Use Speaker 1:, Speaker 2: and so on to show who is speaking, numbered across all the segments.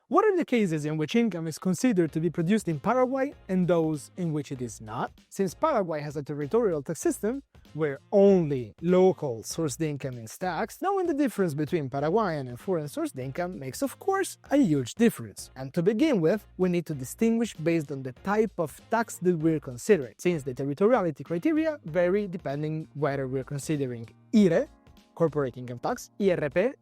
Speaker 1: What are the cases in which income is considered to be produced in Paraguay and those in which it is not? Since Paraguay has a territorial tax system, where only local sourced income is taxed, knowing the difference between Paraguayan and foreign sourced income makes, of course, a huge difference. And to begin with, we need to distinguish based on the type of tax that we're considering, since the territoriality criteria vary depending whether we're considering IRE, corporate income tax, IRP,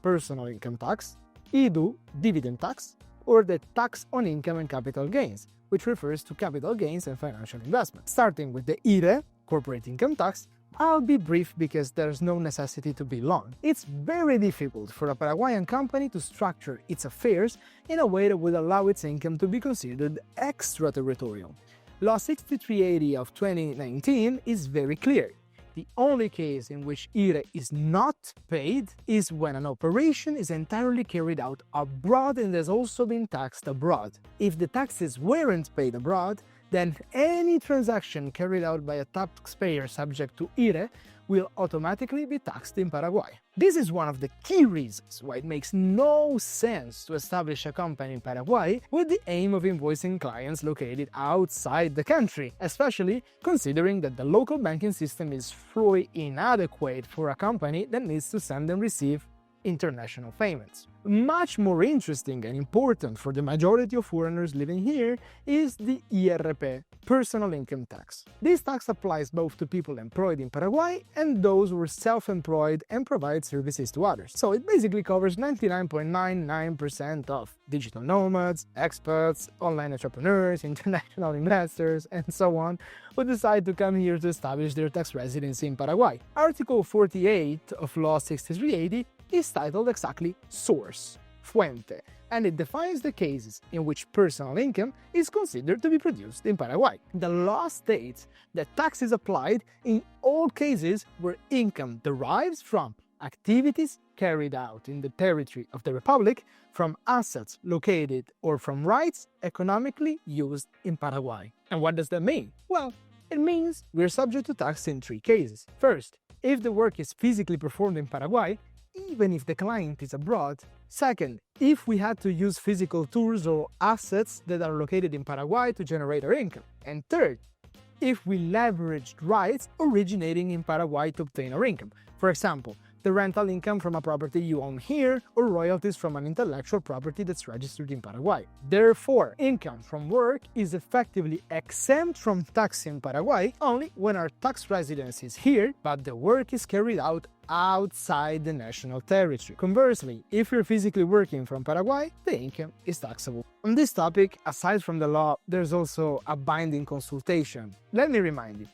Speaker 1: personal income tax, IDU, dividend tax, or the tax on income and capital gains, which refers to capital gains and financial investment. Starting with the IRE, corporate income tax, I'll be brief because there's no necessity to be long. It's very difficult for a Paraguayan company to structure its affairs in a way that would allow its income to be considered extraterritorial. Law 6380 of 2019 is very clear. The only case in which IRE is not paid is when an operation is entirely carried out abroad and has also been taxed abroad. If the taxes weren't paid abroad, then any transaction carried out by a taxpayer subject to IRE will automatically be taxed in Paraguay. This is one of the key reasons why it makes no sense to establish a company in Paraguay with the aim of invoicing clients located outside the country, especially considering that the local banking system is fully inadequate for a company that needs to send and receive international payments. Much more interesting and important for the majority of foreigners living here is the IRP, personal income tax. This tax applies both to people employed in Paraguay and those who are self-employed and provide services to others. So it basically covers 99.99% of digital nomads, expats, online entrepreneurs, international investors, and so on, who decide to come here to establish their tax residency in Paraguay. Article 48 of Law 6380 is titled exactly Source, Fuente, and it defines the cases in which personal income is considered to be produced in Paraguay. The law states that tax is applied in all cases where income derives from activities carried out in the territory of the Republic, from assets located or from rights economically used in Paraguay. And what does that mean? Well, it means we're subject to tax in three cases. First, if the work is physically performed in Paraguay, even if the client is abroad. Second, if we had to use physical tools or assets that are located in Paraguay to generate our income. And third, if we leveraged rights originating in Paraguay to obtain our income. For example, the rental income from a property you own here, or royalties from an intellectual property that's registered in Paraguay. Therefore, income from work is effectively exempt from tax in Paraguay only when our tax residence is here, but the work is carried out outside the national territory. Conversely, if you're physically working from Paraguay, the income is taxable. On this topic, aside from the law, there's also a binding consultation. Let me remind you.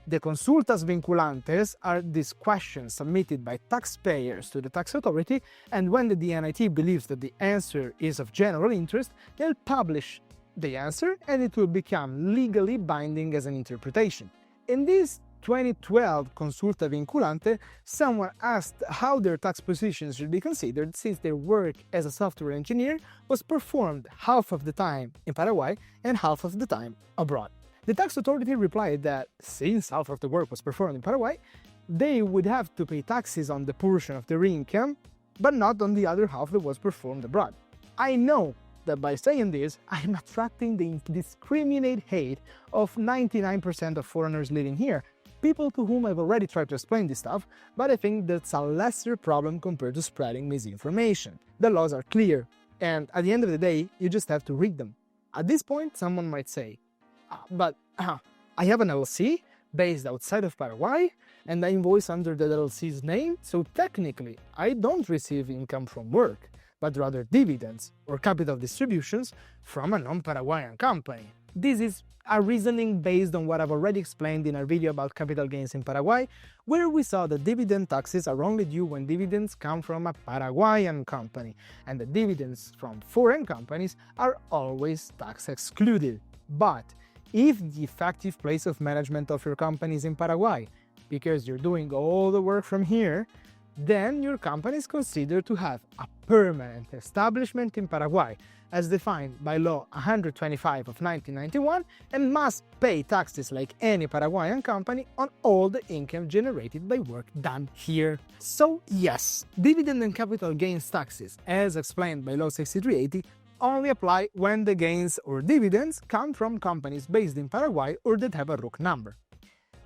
Speaker 1: The consultas vinculantes are these questions submitted by taxpayers to the tax authority, and when the DNIT believes that the answer is of general interest, they'll publish the answer and it will become legally binding as an interpretation. In this 2012 consulta vinculante, someone asked how their tax positions should be considered since their work as a software engineer was performed half of the time in Paraguay and half of the time abroad. The tax authority replied that since half of the work was performed in Paraguay, they would have to pay taxes on the portion of their income, but not on the other half that was performed abroad. I know that by saying this, I'm attracting the indiscriminate hate of 99% of foreigners living here, people to whom I've already tried to explain this stuff, but I think that's a lesser problem compared to spreading misinformation. The laws are clear, and at the end of the day, you just have to read them. At this point, someone might say, but I have an LLC based outside of Paraguay, and I invoice under the LLC's name, so technically I don't receive income from work, but rather dividends or capital distributions from a non-Paraguayan company. This is a reasoning based on what I've already explained in our video about capital gains in Paraguay, where we saw that dividend taxes are only due when dividends come from a Paraguayan company, and the dividends from foreign companies are always tax excluded. But if the effective place of management of your company is in Paraguay, because you're doing all the work from here, then your company is considered to have a permanent establishment in Paraguay, as defined by Law 125 of 1991, and must pay taxes like any Paraguayan company on all the income generated by work done here. So yes, dividend and capital gains taxes, as explained by Law 6380, only apply when the gains or dividends come from companies based in Paraguay or that have a RUC number.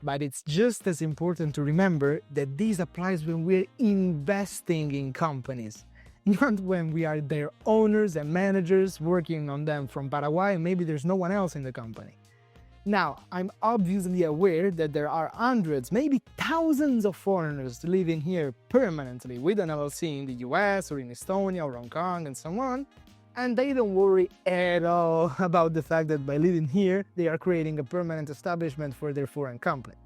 Speaker 1: But it's just as important to remember that this applies when we're investing in companies, not when we are their owners and managers working on them from Paraguay and maybe there's no one else in the company. Now, I'm obviously aware that there are hundreds, maybe thousands of foreigners living here permanently with an LLC in the US or in Estonia or Hong Kong and so on, and they don't worry at all about the fact that by living here, they are creating a permanent establishment for their foreign company.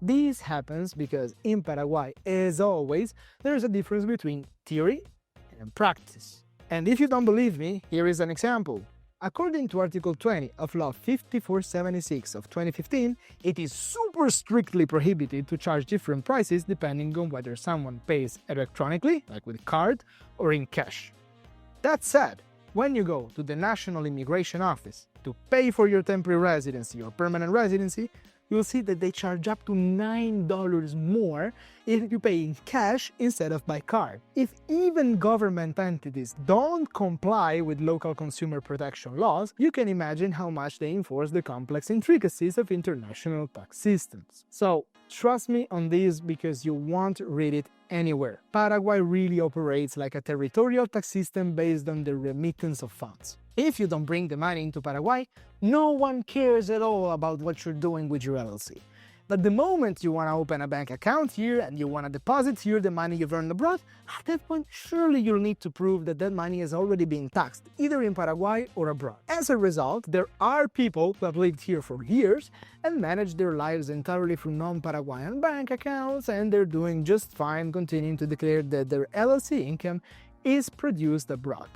Speaker 1: This happens because in Paraguay, as always, there is a difference between theory and practice. And if you don't believe me, here is an example. According to Article 20 of Law 5476 of 2015, it is super strictly prohibited to charge different prices depending on whether someone pays electronically, like with card, or in cash. That said, when you go to the National Immigration Office to pay for your temporary residency or permanent residency, you'll see that they charge up to $9 more if you pay in cash instead of by card. If even government entities don't comply with local consumer protection laws, you can imagine how much they enforce the complex intricacies of international tax systems. So, trust me on this because you won't read it anywhere. Paraguay really operates like a territorial tax system based on the remittance of funds. If you don't bring the money into Paraguay, no one cares at all about what you're doing with your LLC. But the moment you want to open a bank account here and you want to deposit here the money you've earned abroad, at that point surely you'll need to prove that that money has already been taxed, either in Paraguay or abroad. As a result, there are people who have lived here for years and managed their lives entirely through non-Paraguayan bank accounts, and they're doing just fine continuing to declare that their LLC income is produced abroad.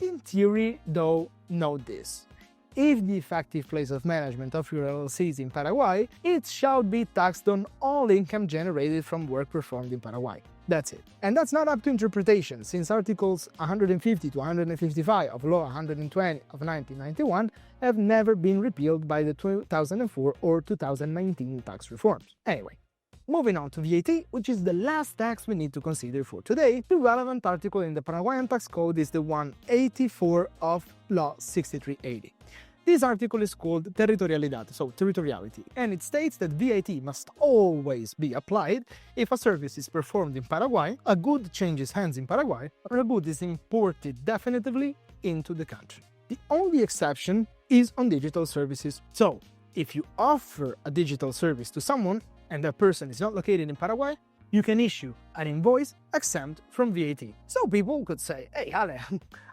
Speaker 1: In theory, though, note this. If the effective place of management of your LLC is in Paraguay, it shall be taxed on all income generated from work performed in Paraguay. That's it. And that's not up to interpretation, since Articles 150 to 155 of Law 120 of 1991 have never been repealed by the 2004 or 2019 tax reforms. Anyway, moving on to VAT, which is the last tax we need to consider for today, the relevant article in the Paraguayan tax code is the 184 of Law 6380. This article is called territorialidad, so territoriality, and it states that VAT must always be applied if a service is performed in Paraguay, a good changes hands in Paraguay, or a good is imported definitively into the country. The only exception is on digital services. So, if you offer a digital service to someone, and that person is not located in Paraguay, you can issue an invoice exempt from VAT. So people could say, hey Ale,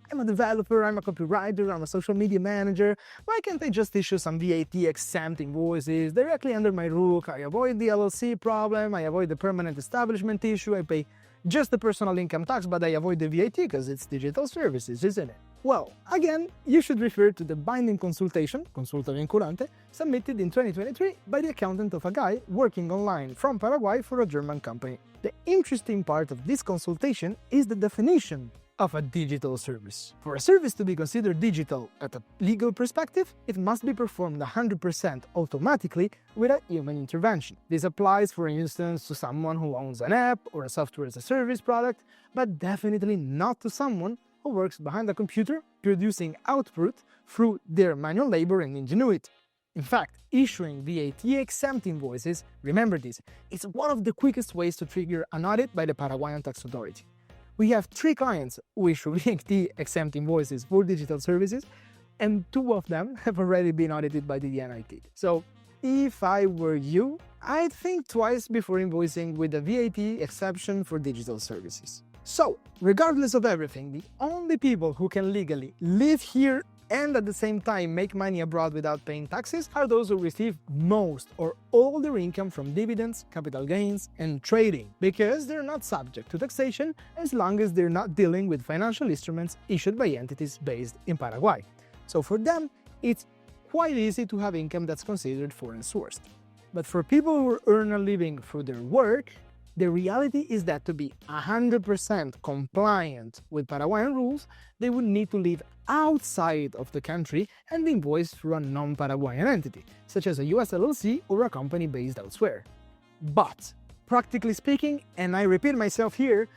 Speaker 1: I'm a developer, I'm a copywriter, I'm a social media manager, why can't I just issue some VAT exempt invoices directly under my RUC? I avoid the LLC problem, I avoid the permanent establishment issue, I pay just the personal income tax, but I avoid the VAT because it's digital services, isn't it? Well, again, you should refer to the binding consultation, consulta vinculante, submitted in 2023 by the accountant of a guy working online from Paraguay for a German company. The interesting part of this consultation is the definition of a digital service. For a service to be considered digital at a legal perspective, it must be performed 100% automatically without human intervention. This applies, for instance, to someone who owns an app or a software as a service product, but definitely not to someone who works behind a computer producing output through their manual labor and ingenuity. In fact, issuing VAT-exempt invoices, remember this, is one of the quickest ways to trigger an audit by the Paraguayan tax authority. We have 3 clients who issue VAT-exempt invoices for digital services, and 2 of them have already been audited by the NIT. So, if I were you, I'd think twice before invoicing with a VAT exception for digital services. So, regardless of everything, the only people who can legally live here and at the same time make money abroad without paying taxes are those who receive most or all their income from dividends, capital gains, and trading, because they're not subject to taxation as long as they're not dealing with financial instruments issued by entities based in Paraguay. So for them, it's quite easy to have income that's considered foreign sourced. But for people who earn a living through their work, the reality is that to be 100% compliant with Paraguayan rules, they would need to live outside of the country and invoice through a non-Paraguayan entity, such as a US LLC or a company based elsewhere. But, practically speaking, and I repeat myself here,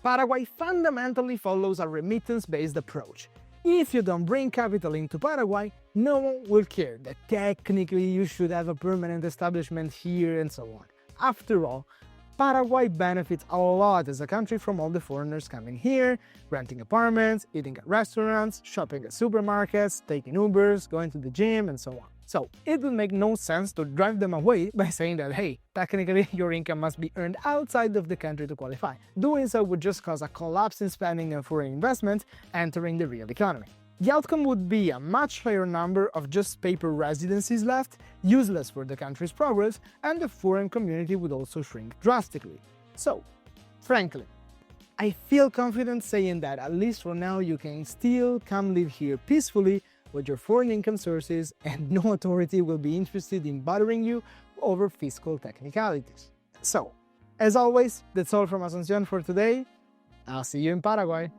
Speaker 1: Paraguay fundamentally follows a remittance-based approach. if you don't bring capital into Paraguay, no one will care that technically you should have a permanent establishment here and so on. After all, Paraguay benefits a lot as a country from all the foreigners coming here, renting apartments, eating at restaurants, shopping at supermarkets, taking Ubers, going to the gym, and so on. So it would make no sense to drive them away by saying that, hey, technically your income must be earned outside of the country to qualify. Doing so would just cause a collapse in spending and foreign investment entering the real economy. The outcome would be a much higher number of just paper residencies left, useless for the country's progress, and the foreign community would also shrink drastically. So, frankly, I feel confident saying that at least for now you can still come live here peacefully with your foreign income sources, and no authority will be interested in bothering you over fiscal technicalities. So, as always, that's all from Asuncion for today. I'll see you in Paraguay.